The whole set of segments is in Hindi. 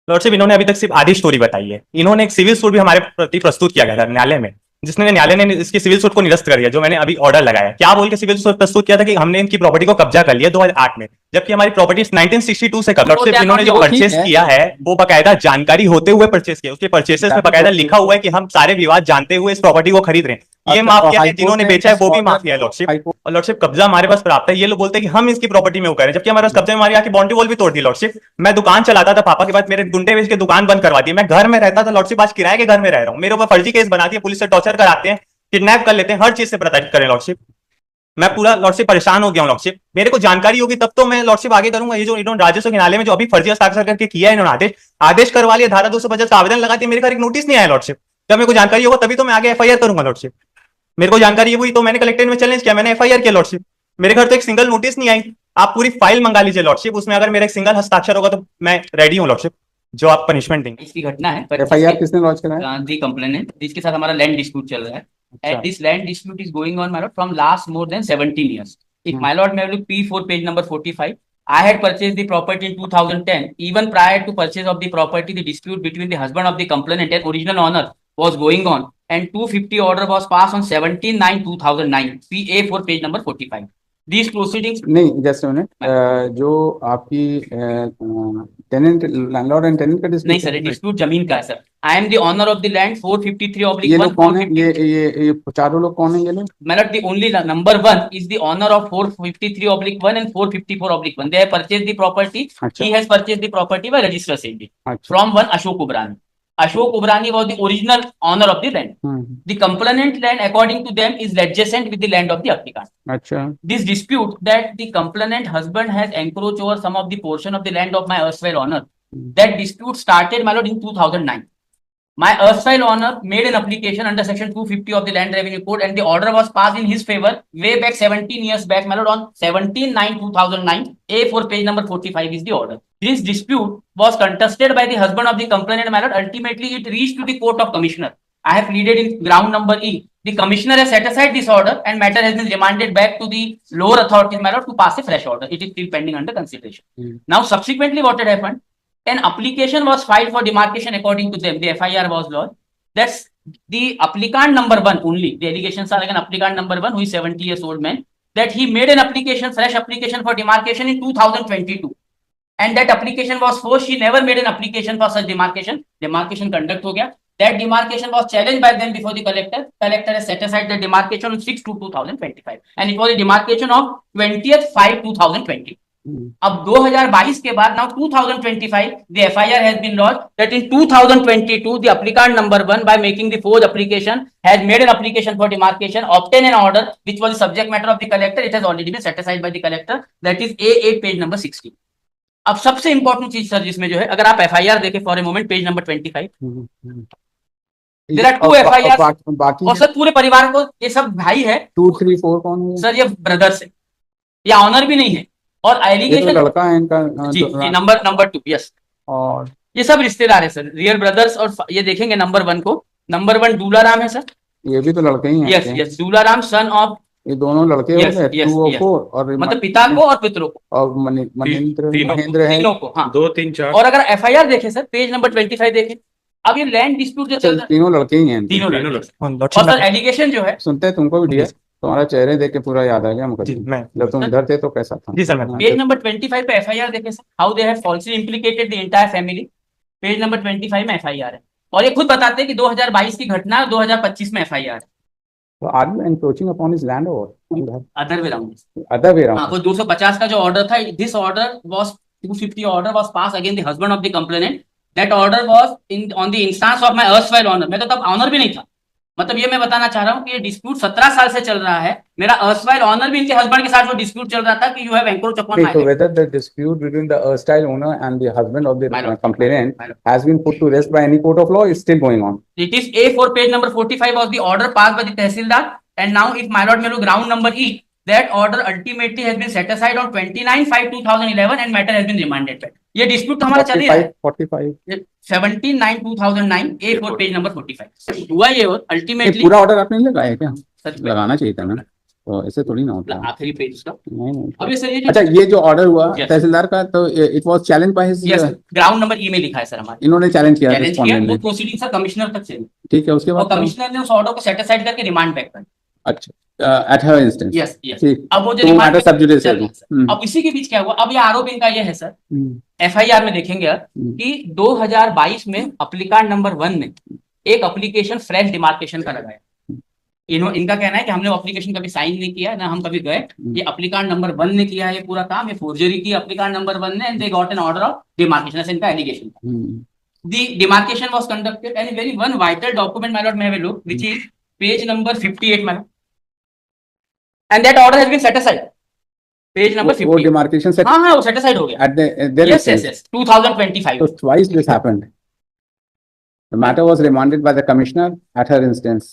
लॉर्डशिप, इन्होंने अभी तक सिर्फ आधी स्टोरी बताई है। इन्होंने एक सिविल सूट भी हमारे प्रति प्रस्तुत किया गया था न्यायालय में, जिसने न्यायालय ने इसकी सिविल सूट को निरस्त कर दिया, जो मैंने अभी ऑर्डर लगाया। क्या बोल के सिविल सूट प्रस्तुत किया था कि हमने इनकी प्रॉपर्टी को कब्जा कर लिया 2008 में, जबकि हमारी प्रॉपर्टी 1962 से कब्जा। लॉर्डशिप, इन्होंने जो परचेस किया है वो बकायदा जानकारी होते हुए परचेस किया। उसके परचेसेस में बकायदा लिखा हुआ है कि हम सारे विवाद जानते हुए इस प्रॉपर्टी को खरीद रहे हैं। ये माफिया है, जिन्होंने बेचा है वो भी माफिया है लॉर्डशिप। और लॉर्डशिप, कब्जा हमारे पास प्राप्त है। ये लोग बोलते हैं कि हम इसकी प्रॉपर्टी में वो करें, जबकि हमारे पास कब्जे में हमारी आके बाउंड्री वॉल भी तोड़ दी लॉर्डशिप। मैं दुकान चलाता था पापा के बाद, मेरे गुंडे बेच के दुकान बंद करवा दी। मैं घर में रहता था लॉर्डशिप, आज किराए के घर में रह रहा हूँ। मेरे ऊपर फर्जी केस बनाती है, पुलिस से टॉर्चर कराते हैं, किडनैप कर लेते हैं, हर चीज से प्रताड़ित करें लॉर्डशिप। मैं पूरा लॉर्डशिप परेशान हो गया हूँ लॉर्डशिप। मेरे को जानकारी होगी तब तो मैं लॉर्डशिप आगे करूंगा। ये जो इन्होंने राजस्व न्यायालय में जो अभी फर्जी हस्ताक्षर करके किया है इन्होंने, आदेश करवा लिया, धारा 250 का आवेदन लगा दिया, मेरे घर एक नोटिस नहीं आया लॉर्डशिप। जब मेरे को जानकारी होगा तभी तो मैं आगे एफआईआर करूंगा लॉर्डशिप। मेरे को जानकारी हुई तो मैंने कलेक्ट्रेट में चैलेंज किया, मैंने एफआईआर किया लॉर्डशिप। मेरे घर तो एक सिंगल नोटिस नहीं आई। आप पूरी फाइल मंगा लीजिए लॉर्डशिप, उसमें अगर मेरा एक सिंगल हस्ताक्षर होगा तो मैं रेडी हूँ लॉर्डशिप, जो आप पनिशमेंट देंगे। इसकी घटना है, एफआईआर किसने लॉन्च कराया? दी कंप्लेनेंट, जिसके साथ हमारा लैंड डिस्प्यूट चल रहा है। At this land dispute is going on my Lord from last more than 17 years. If my lord may look P4 page number 45, I had purchased the property in 2010. Even prior to purchase of the property, the dispute between the husband of the complainant and original owner was going on, and 250 order was passed on 17/9/2009. PA4 page number 45. These proceedings. नहीं, जस्ट मिनट, जो आपकी टेनेंट, लैंडलॉर्ड एंड टेनेंट का डिस्प्यूट नहीं सर, डिस्प्यूट जमीन का है sir. I am the owner of the land 453/1। ये लोग कौन है? ये चारों लोग कौन है ये लोग? मतलब the only number 1 is the owner of 453/1 and 454/1. They have purchased the property. He has purchased the property by registered sale from one Ashok Ubrani. Ashok Ubrani was the original owner of the land. The complainant land, according to them, is adjacent with the land of the applicant. This dispute that the complainant husband has encroached over some of the portion of the land of my erstwhile owner. That dispute started, my lord, in 2009. My erstwhile owner made an application under section 250 of the Land Revenue Code, and the order was passed in his favor way back 17 years back, my lord, on 17/9/2009. A4 page number 45 is the order. This dispute was contested by the husband of the complainant, my lord. Ultimately, it reached to the court of commissioner. I have pleaded in ground number E. The commissioner has set aside this order, and matter has been remanded back to the lower authorities, my lord, to pass a fresh order. It is still pending under consideration. Now, subsequently, what had happened? An application was filed for demarcation. According to them, the FIR was lodged. That's the applicant number 1 only. The allegations are like an applicant number 1 who is 70 years old man, that he made an application, fresh application for demarcation in 2022. And that application was forced. She never made an application for such demarcation. Demarcation conduct ho gaya. That demarcation was challenged by them before the collector. Collector has set aside the demarcation on 6/2/2025. And it was a demarcation of 20th/5/2020. अब 2022 के बाद, now 2025, the FIR has been lodged that in 2022 the applicant number 1, by making the forged application, has made an application for demarcation, obtained an order which was the subject matter of the collector. It has already been set aside by the collector. That is A8 page number 60. अब सबसे इंपॉर्टेंट चीज सर जिसमें जो है, अगर आप FIR देखें for a moment, page number 25, there are 2 FIR, और सर पूरे परिवार को, ये सब भाई है। 2, 3, 4 कौन है सर? ये ब्रदर्स है, या ऑनर भी नहीं है। और एलिगेशन लड़का है इनका जी, नंबर 2, यस। और ये सब रिश्तेदार है सर, रियल ब्रदर्स। और ये देखेंगे नंबर 1 को, नंबर 1 दूलाराम है सर। ये भी तो लड़के ही हैं। Yes yes, Dularam son of, ये दोनों लड़के हो गए, 2 और 4, और मतलब पिता को और पितरों को, और महेंद्र है, 3 को, हाँ 2, 3, 4। और अगर FIR देखें सर, पेज नंबर 25 देखें, अब ये लैंड डिस्प्यूट जो चल रहा है, तीनों लड़के ही हैं, तीनों लड़के। और सर एलिगेशन जो है, सुनते हैं तुमको भी दिया, तुम्हारा चेहरे देख के पूरा याद आ गया मुझे। जब तुम इधर थे तो कैसा था? जी सर, पेज नंबर 25 पे FIR देखें sir, how they have falsely implicated the entire family. Page number 25 में FIR है, और ये खुद बताते हैं कि 2022 की घटना, 2025 में FIR है। So are you encroaching upon his land or other way round? Other way around. हाँ, तो 250 का जो ऑर्डर था, this order was 250 order was pass against the husband of the complainant. That order was in on the instance of my erstwhile owner. मैं तो तब ऑनर भी नहीं था। मतलब ये मैं बताना चाह रहा हूँ कि ये डिस्प्यूट 17 साल से चल रहा है। मेरा erstwhile ऑनर भी इनके हस्बैंड के साथ वो डिस्प्यूट चल रहा था कि you have encroach upon my. So whether the dispute between the erstwhile owner and the husband of the complainant has been put to rest by any court of law is still going on. It is A4 page number 45 was the order passed by the Tehsildar, and now if my lord may look ground number E, that order ultimately has been set aside on 29/5/2011 and matter has been remanded back. ये डिस्प्यूट हमारा चल रहा है 45 17/9/2009, A4 पेज नंबर 45 हुआ ये। और अल्टीमेटली पूरा ऑर्डर आपने लगाया क्या? लगाना चाहिए था ना। तो ऐसे थोड़ी ना होता है। आखिरी पेज उसका। नहीं। अभी सर ये अच्छा, ये जो ऑर्डर हुआ Yes. तहसीलदार का, तो it was challenge by his, ground number ई में लिखा है सर हमारे, इन्होंने चैलेंज किया चैलेंज किया, रिस्पोंडेंट वो ने। प्रोसीडिंग सर कमिश्नर तक चली ठीक है, उसके और बाद कमिश्नर ने उस ऑर्डर को सेट असाइड करके रिमांड बैक कर। अच्छा, at her instance. Yes yes. ठीक, अब वो जो तो रिमांड मैटर सब जुडिस है। अब इसी के बीच क्या हुआ, अब ये आरोप इनका ये है सर, एफआईआर में देखेंगे कि 2022 में अप्लीकांड नंबर 1 में एक एप्लीकेशन फ्रेश डिमार्केशन का लगाया। इनका कहना है कि हमने वो एप्लीकेशन कभी साइन नहीं किया, ना हम कभी गए, ये एप्लीकांड नंबर 1 ने किया है ये पूरा काम, ये फोर्जरी की एप्लीकांड नंबर 1 ने, and they got an order of demarcation, ऐसे इनका allegation. The demarcation was conducted and very one vital document, my lord, may have a look, which is page number 58, my lord. And that order has been set aside. Page number 58. वो डिमार्केशन सेट हाँ वो set aside हो गया। at their Yes, yes, yes. 2025. So twice this happened. The matter was remanded by the commissioner at her instance.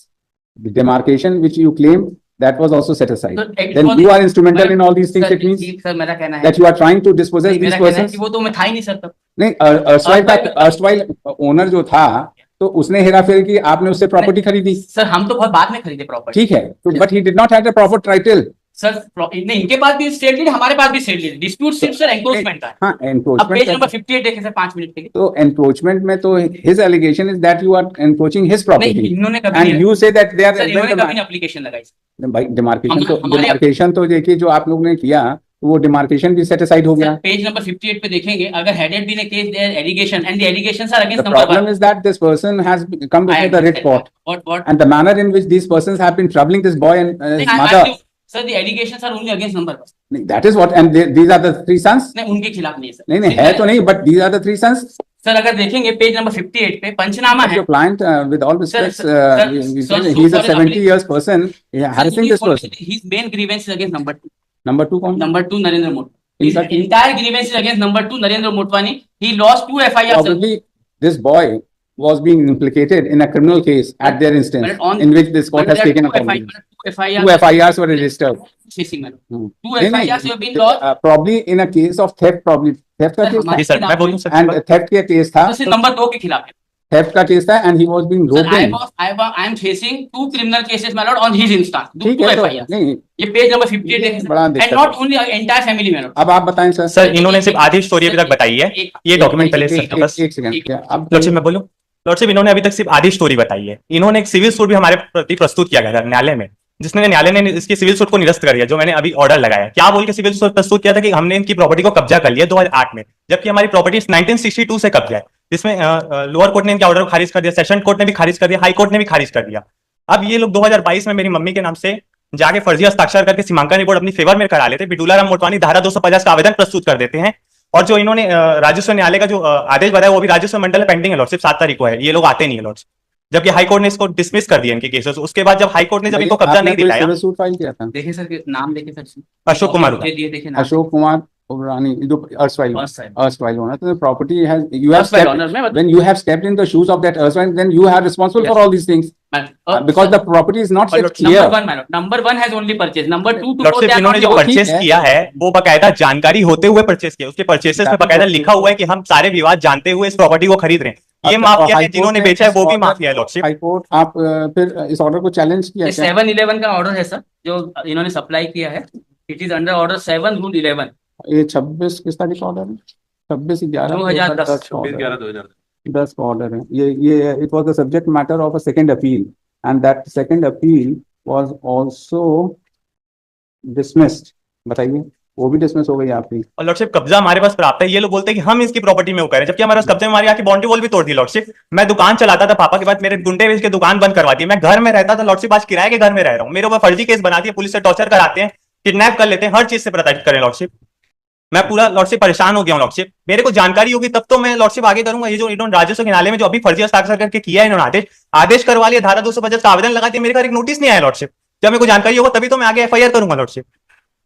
The demarcation which you claim, that was also set aside. So, it Then was- you are instrumental in all these things. Sir, It means sir मेरा कहना है that you are trying to dispossess नहीं, these मेरा कहना है persons. कि वो तो मैं था ही नहीं सर तब। नहीं, erstwhile ओनर जो था, तो उसने हेराफेरी की, आपने उससे प्रॉपर्टी खरीदी। सर हम तो बहुत बाद में खरीदे प्रॉपर्टी। ठीक है, तो but he did not have the proper title. Sir नहीं, इनके पास भी स्टेट लीड, हमारे पास भी स्टेट लीड, डिस्प्यूट सिर्फ सर एंक्रोचमेंट का है। हाँ, अब पेज एनक्रोचमेंट। नंबर 58 देखें सर 5 मिनट के लिए। तो एनक्रोचमेंट में तो his allegation is that you are encroaching his नहीं, प्रॉपर्टी इन्होंने कभी एंड नहीं, you say that they are sir इन्होंने कभी एप्लीकेशन लगाई। भाई डिमार्केशन तो हमारे- डिमार्केशन तो देखिए जो आप लोगों ने किया, तो वो डिमार्केशन भी सेट असाइड हो गया। पेज नंबर 58 पे देखेंगे, अगर headed been a case their allegation and the allegations are The against number problem is that this person has come before the writ court, what and the manner in which these persons have been troubling this boy and his mother. Sir the allegations are only against number. That is what, and these are the three sons. नहीं उनके खिलाफ नहीं है सर। नहीं है तो नहीं, but these are the three sons. Sir अगर देखेंगे पेज नंबर 58 पे पंचनामा है। Your client, with all respects, sir, he's a 70 years person. Harassing this person. His main grievance is against number 2. Number 2 कौन? Number 2 Narendra Motwani. His In fact- entire grievance is against number 2 Narendra Motwani. He lost 2 FIRs. Probably this boy was being implicated in a criminal case at their instance, But on- in which this court has taken a two cognizance. FIRs. 2 FIRs were registered. Chasing madam. Hmm. 2 नहीं, नहीं, FIRs have been lost. probably in a case of theft, probably theft का Sir, case था, जी सर, मैं बोलूं सर? and theft का case था, तो सिर्फ नंबर 2 के खिलाफ है। theft का case था, and he was being Sir, roped in. I am facing 2 criminal cases, my lord, on his instance. ठीक 2 है, तो FIRs. नहीं, ये पेज नंबर 58 है सर। बड़ा And दिक्कत not है। only entire family, my lord. अब आप बताएं सर। सर इन्होंने सिर्फ आधी स्टोरी अभी तक बताई है। ये डॉक्यूमेंट पहले सर का बस। एक सेकंड, अब लॉर्डशिप मैं बोलूं? लॉर्डशिप इन्होंने अभी तक सिर्फ आधी स्टोरी बताई है। इन्होंने एक सिविल सूट भी हमारे प्रति प्रस्तुत किया गया था न्यायालय में, जिसने न्यायालय ने इसकी सिविल सूट को निरस्त कर दिया, जो मैंने अभी ऑर्डर लगाया। क्या बोल के सिविल सूट प्रस्तुत किया था कि हमने इनकी प्रॉपर्टी को कब्जा कर लिया 2008 में, जबकि हमारी प्रॉपर्टी 1962 से कब्जा है, जिसमें लोअर कोर्ट ने इनके ऑर्डर को खारिज कर दिया, सेशन कोर्ट ने भी खारिज कर दिया, हाई कोर्ट ने भी खारिज कर दिया। अब ये लोग 2022 में मेरी मम्मी के नाम से जाके फर्जी हस्ताक्षर करके सीमांकन रिपोर्ट अपनी फेवर में करा लेते, बिटूला राम मोटवानी धारा 250 का आवेदन प्रस्तुत कर देते हैं, और जो इन्होंने राजस्व न्यायालय का जो आदेश बताया वो भी राजस्व मंडल में पेंडिंग है लॉर्ड, सिर्फ 7 तारीख को है, ये लोग आते नहीं है लॉर्ड, जबकि हाई कोर्ट ने इसको डिसमिस कर दिया इनके केसेस। उसके बाद जब हाई कोर्ट ने जब इनको कब्जा नहीं दिलाया, सिविल सूट फाइल किया था। देखिए सर नाम देखिए सर, अशोक कुमार होगा। ये देखिए नाम। अशोक कुमार उबरानी, जो erstwhile owner, so the property has, you have Erstwhile stepped, owner में मतलब- when you have stepped in the shoes of that erstwhile, then you are responsible for all these things, because the property is not yet clear. Number 1 has only purchased. Number 2 to lordship इन्होंने जो ठीक परचेस है। किया है वो बकायदा जानकारी होते हुए परचेस किया, उसके परचेसेस में बकायदा लिखा हुआ है कि हम सारे विवाद जानते हुए इस प्रॉपर्टी को खरीद रहे हैं। ये माफिया है, जिन्होंने बेचा है वो भी माफिया है लॉर्डशिप। हाई कोर्ट, आप फिर इस ऑर्डर को चैलेंज किया क्या? 711 का ऑर्डर है सर, जो इन्होंने सप्लाई किया है। It is under order 7 rule 11 ये 26 किस तारीख का ऑर्डर है? 26/11/2010 10 का ऑर्डर है ये। It was the subject matter of a second appeal, and that second appeal was also dismissed. बताइए, वो भी डिसमिस हो गई आपकी। और लॉर्डशिप कब्जा हमारे पास प्राप्त है, ये लोग बोलते हैं कि हम इसकी प्रॉपर्टी में वो करें, जबकि हमारे पास कब्जे में हमारी आके बाउंड्री वॉल भी तोड़ दी लॉर्डशिप। मैं दुकान चलाता था पापा के बाद, मेरे गुंडे बेच के दुकान बंद करवा दी, मैं घर में रहता था लॉर्डशिप, आज किराए के घर में रह रहा हूँ। मेरे ऊपर फर्जी केस बनाती है, पुलिस से टॉर्चर कराते हैं, किडनैप कर लेते हैं, हर चीज से प्रताड़ित करें लॉर्डशिप। मैं पूरा लॉर्डशिप परेशान हो गया हूँ लॉर्डशिप। मेरे को जानकारी होगी तब तो मैं लॉर्डशिप आगे करूंगा। ये जो इन्होंने राजस्व न्यायालय में जो अभी फर्जी हस्ताक्षर करके किया है इन्होंने आदेश करवा लिया, धारा 250 का आवेदन लगा दिया, मेरे घर एक नोटिस नहीं आया लॉर्डशिप। जब मेरे को जानकारी होगा तभी तो मैं आगे एफआईआर करूंगा लॉर्डशिप।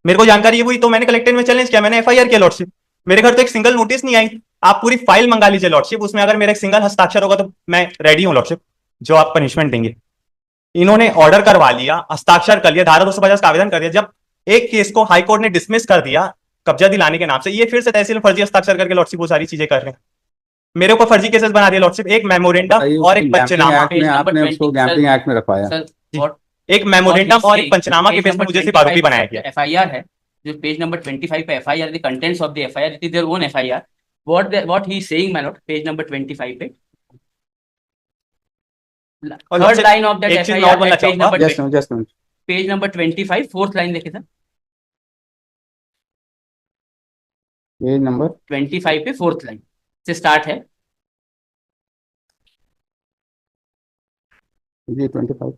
मेरे को जानकारी हुई तो मैंने कलेक्टर में चैलेंज किया, मैंने एफआईआर किया लॉर्डशिप। मेरे घर तो एक सिंगल नोटिस नहीं आई, आप पूरी फाइल मंगा लीजिए लॉर्डशिप, उसमें अगर मेरा एक सिंगल हस्ताक्षर होगा तो मैं रेडी हूँ लॉर्डशिप, जो आप पनिशमेंट देंगे। इन्होंने ऑर्डर करवा लिया, हस्ताक्षर कर लिया, धारा 250 का आवेदन कर दिया, जब एक केस को हाई कोर्ट ने डिसमिस कर दिया कब्जा दिलाने के नाम से, ये फिर से तहसील में फर्जी हस्ताक्षर करके लॉर्डशिप वो सारी चीजें कर रहे हैं। मेरे ऊपर फर्जी केसेस बना दिए लॉर्डशिप, एक मेमोरेंडम और एक पंचनामा। आपने उसको गैम्बलिंग एक्ट में रखवाया। सर एक मेमोरेंडम और एक पंचनामा के बेस पर मुझे सिर्फ आरोपी बनाया गया। एफआईआर है जो पेज नंबर 25 पे FIR, the contents of the FIR, it is their own FIR, what he is saying my Lord, page number 25 पे third line of that FIR, page number 25 fourth line देखे सर, पेज नंबर 25 पे फोर्थ लाइन से स्टार्ट है। ये 25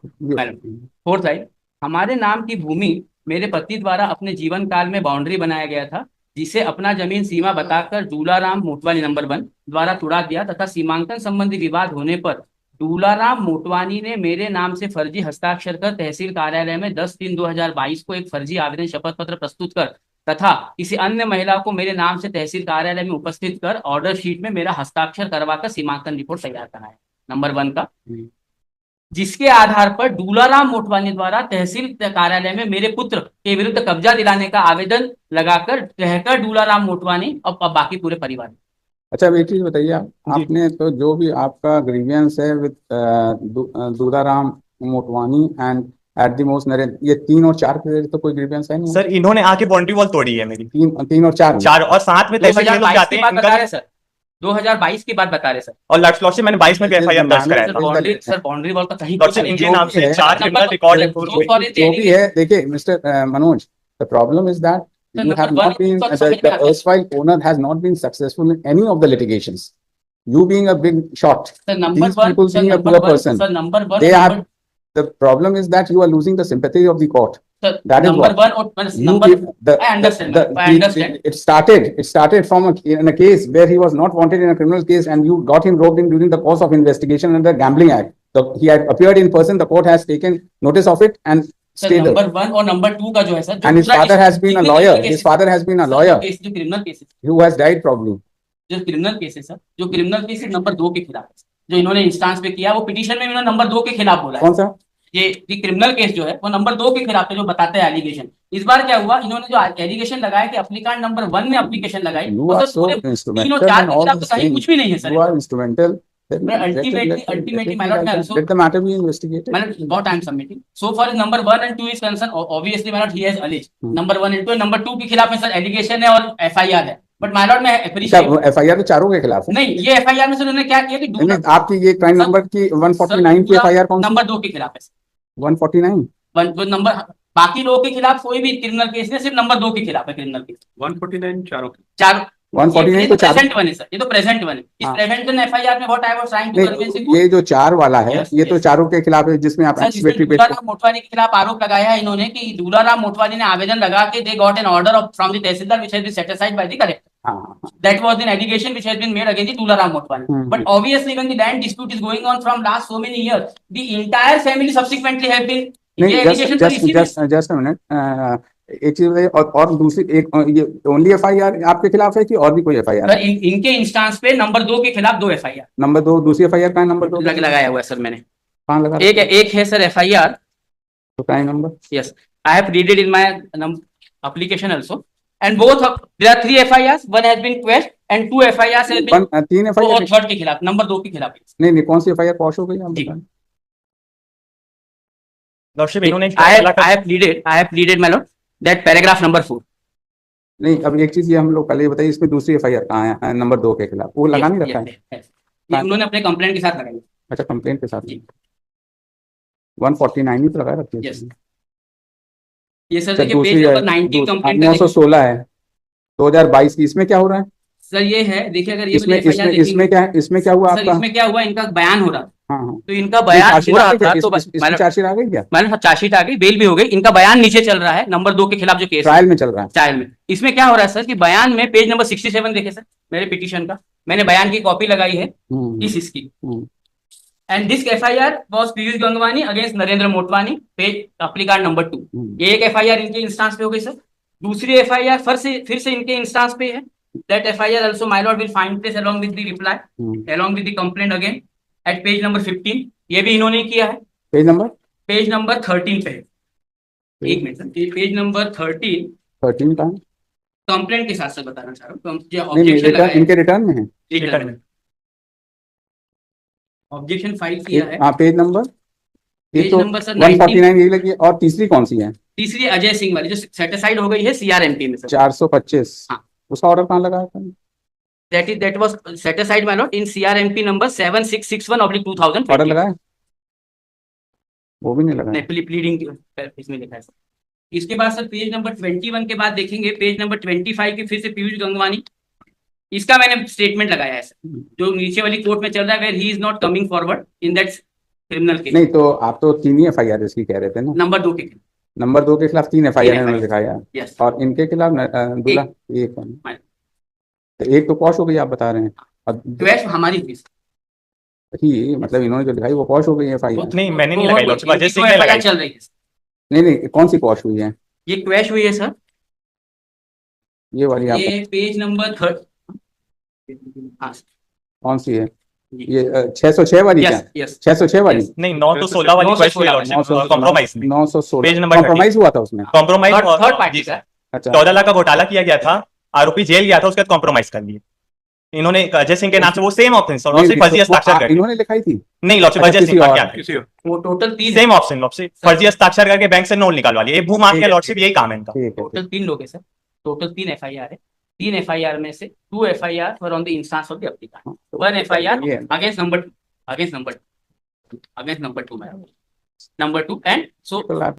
फोर्थ लाइन, हमारे नाम की भूमि मेरे पति द्वारा अपने जीवन काल में बाउंड्री बनाया गया था, जिसे अपना जमीन सीमा बताकर दूलाराम मोटवानी नंबर 1 द्वारा तुड़ा दिया तथा सीमांकन संबंधी विवाद होने पर दूलाराम मोटवानी ने मेरे नाम से फर्जी हस्ताक्षर कर तहसील कार्यालय में 10/3/2022 को एक फर्जी आवेदन शपथ पत्र प्रस्तुत कर तथा किसी अन्य महिला को मेरे नाम से तहसील कार्यालय में उपस्थित कर ऑर्डर शीट में मेरा हस्ताक्षर करवाकर सीमांकन रिपोर्ट तैयार कराया नंबर 1 का, जिसके आधार पर दूलाराम मोटवानी द्वारा तहसील कार्यालय में मेरे पुत्र के विरुद्ध कब्जा दिलाने का आवेदन लगाकर रहकर दूलाराम मोटवानी और बाकी पूरे परिवार। अच्छा, अब एक चीज बताइए, आपने तो जो भी आपका ग्रीवियंस है with Dularam Motwani and at the most Narendra, ये 3 और 4 के तो कोई ग्रीवियंस है नहीं? सर इन्होंने आके बाउंड्री वॉल तोड़ी है मेरी, 3 और 4 और साथ में तहसील में लोग जाते हैं इनका। सर 2022 की बात बता रहे सर, और लॉर्डशिप मैंने 22 में एफआईआर दर्ज कराया था। सर बाउंड्री वॉल का कहीं लॉर्डशिप इनके नाम से 4 क्रिमिनल रिकॉर्ड है। जो भी है, देखिए mister Manoj, the problem is that you have not been, the erstwhile owner has not been successful in any of the litigations. You being a big shot, these people being a poor person, they are, the problem is that you are losing the sympathy of the court. Sir, that is what I understand. It started from in a case where he was not wanted in a criminal case, and you got him roped in during the course of investigation under Gambling Act. So he had appeared in person, the court has taken notice of it and number 1 और नंबर 2 का जो है sir, and his father has been a lawyer. His father has been a lawyer जो criminal cases who has died probably. जो क्रिमिनल केसेस सर, जो क्रिमिनल केसेस नंबर 2 के खिलाफ है, जो इन्होंने इंस्टांस पे किया, वो पिटीशन में इन्होंने नंबर 2 के खिलाफ बोला है। कौन सा? ये क्रिमिनल केस जो है वो नंबर 2 के खिलाफ है, जो बताते हैं एलिगेशन। इस बार क्या हुआ, इन्होंने जो एलिगेशन लगाया कि एप्लीकेंट नंबर 1 ने एप्लीकेशन लगाई, You are so instrumental in all this thing. कुछ भी नहीं है sir. You are instrumental. Ultimately, my lord, let the matter be investigated. My lord, what I am submitting. So far as number 1 and 2 is concerned, obviously, my lord, he has alleged. Number 1 and 2, number 2 के खिलाफ में सर एलिगेशन है और FIR है। बट my lord, मैं appreciate FIR तो चारों के खिलाफ है। नहीं, ये FIR में सर उन्होंने क्या किया कि आपकी ये क्राइम नंबर की 149 की FIR कौन सी? नंबर 2 के खिलाफ है। 149 नंबर, बाकी लोगों के खिलाफ कोई भी क्रिमिनल केस नहीं, सिर्फ नंबर 2 के खिलाफ है क्रिमिनल केस। 149 चार 149 तो प्रेजेंट वन है सर, ये तो प्रेजेंट वन है। इस प्रेजेंट वन एफआईआर में what I was trying to convince you, ये जो 4 वाला है, ये तो चारों के खिलाफ है, जिसमें आप दूलाराम मोटवानी के खिलाफ आरोप लगाया है इन्होंने कि दूलाराम मोटवानी ने आवेदन लगा के they got an order from the tehsildar which has been satisfied by the collector, that was an allegation which has been made against Dularam Motwani. But obviously when the land dispute is going on from last so many years, the entire family subsequently have been, just a minute, एक चीज बताइए, और दूसरी एक ये ओनली FIR आपके खिलाफ है कि और भी कोई FIR? सर इनके इंस्टांस पे नंबर 2 के खिलाफ 2 FIR। नंबर 2 दूसरी FIR का है, नंबर 2 लगाया हुआ है सर मैंने। कहां लगा? एक है सर FIR, तो crime number, yes I have read it in my application also, and both there are 3 FIRs, one has been quashed and 2 FIRs has been 3 FIR और थर्ड के खिलाफ, नंबर 2 के खिलाफ। नहीं कौन सी FIR पॉश हो गई आप बताएं? लॉर्डशिप इन्होंने I have pleaded my lord that paragraph number 4। नहीं, अब एक चीज ये हम लोग पहले बताइए, इसमें दूसरी FIR कहाँ है नंबर 2 के खिलाफ? वो लगा नहीं रखा है, ये उन्होंने अपने कंप्लेंट के साथ लगाई। अच्छा, कंप्लेंट के साथ 149 ही तो लगा रखी है। ये सर देखिए पेज नंबर 90 कंप्लेंट 916 है 2022 की, इसमें क्या हो रहा है सर? ये है, देखिए अगर ये इसमें क्या हुआ आपका? इसमें क्या हुआ, इनका बयान हो रहा, हाँ, तो इनका बयान हो रहा था, तो चार्जशीट आ गई क्या? मैंने चार्जशीट आ गई, बेल भी हो गई, इनका बयान नीचे चल रहा है नंबर 2 के खिलाफ जो केस ट्रायल में चल रहा है। ट्रायल में इसमें क्या हो रहा है सर कि बयान में पेज नंबर 67 देखे सर मेरे पिटीशन का, मैंने बयान की कॉपी लगाई है इसकी, and this FIR was Piyush Gangwani against Narendra Motwani, page applicant number 2। ये एक FIR इनके इंस्टांस पे हो गई सर। दूसरी FIR फिर से इनके इंस्टांस पे है, that FIR also my lord will find place along with the reply, along with the complaint again at page number 15। ये भी इन्होंने किया है, पेज नंबर 13 पे। एक मिनट सर, पेज नंबर 13 का कंप्लेंट के साथ से बताना चाह रहा हूँ, इनके रिटर्न में है, रिटर्न में ऑब्जेक्शन फाइल किया है। पेज नंबर ये पेज तो नंबर सर 149 यही लगी है। और तीसरी कौन सी है? तीसरी अजय सिंह वाली जो सेटिसाइड हो गई है सीआरएमपी में सर। 425। हाँ। उसका ऑर्डर कहाँ लगा था? that was set aside my lord in CRMP number 7661/2020 order लगा है? वो भी नहीं लगा है। प्लीडिंग इसमें लिखा है सर। इसके बाद सर पेज नंबर 21 के बाद देखेंगे पेज नंबर 25 की फिर से पीयूष गंगवानी, इसका मैंने स्टेटमेंट लगाया है सर, जो नीचे वाली कोर्ट में चल रहा है where he is not coming forward in that criminal case. नहीं तो आप तो 3 ही FIR इसकी कह रहे थे ना? नंबर 2 के नंबर 2 के खिलाफ 3 FIR इन्होंने FIR दिखाया, यस और इनके खिलाफ दूल्हा एक है। हाँ। तो एक तो पॉश हो गई आप बता रहे हैं, और क्वेश हमारी थी सर। ही मतलब इन्होंने जो दिखाई वो पॉश हो गई है FIR। नहीं मैंने नहीं लगाई लॉर्डशिप, अजय सिंह ने FIR लगाई। चल रही है सर। नहीं कौन सी पॉश हुई है? ये क्वेश हुई है सर, ये वाली आप ये पेज नंबर 3 हाँ कौन सी है? जी। ये 606 वाली क्या? यस यस 606 वाली? नहीं 9 तो 16 वाली क्वेश्चन हुई लॉर्डशिप, कॉम्प्रोमाइज में 916 पेज नंबर कॉम्प्रोमाइज हुआ था उसमें। Compromise third party sir. अच्छा 14 लाख का घोटाला किया गया था, आरोपी जेल गया था, उसके बाद कॉम्प्रोमाइज कर लिए इन्होंने अजय सिंह के नाम से वो सेम ऑप्शन लॉर्डशिप फर्जी हस्ताक्षर करके। इन्होंने लिखाई थी? नहीं लॉर्डशिप अच्छा, अजय किसी सिंह और- क्या किसी वो टोटल 3 सेम ऑप्शन लॉर्डशिप फर्जी हस्ताक्षर करके बैंक से नोट निकालवा लिए, ये भू माफिया लॉर्डशिप यही काम है इनका। ठीक है टोटल 3 लोग है सर, टोटल 3 FIR है। 3 FIR में से 2 FIR were on the instance of the applicant, 1 FIR against number 2 against number 2 number 2 and so तो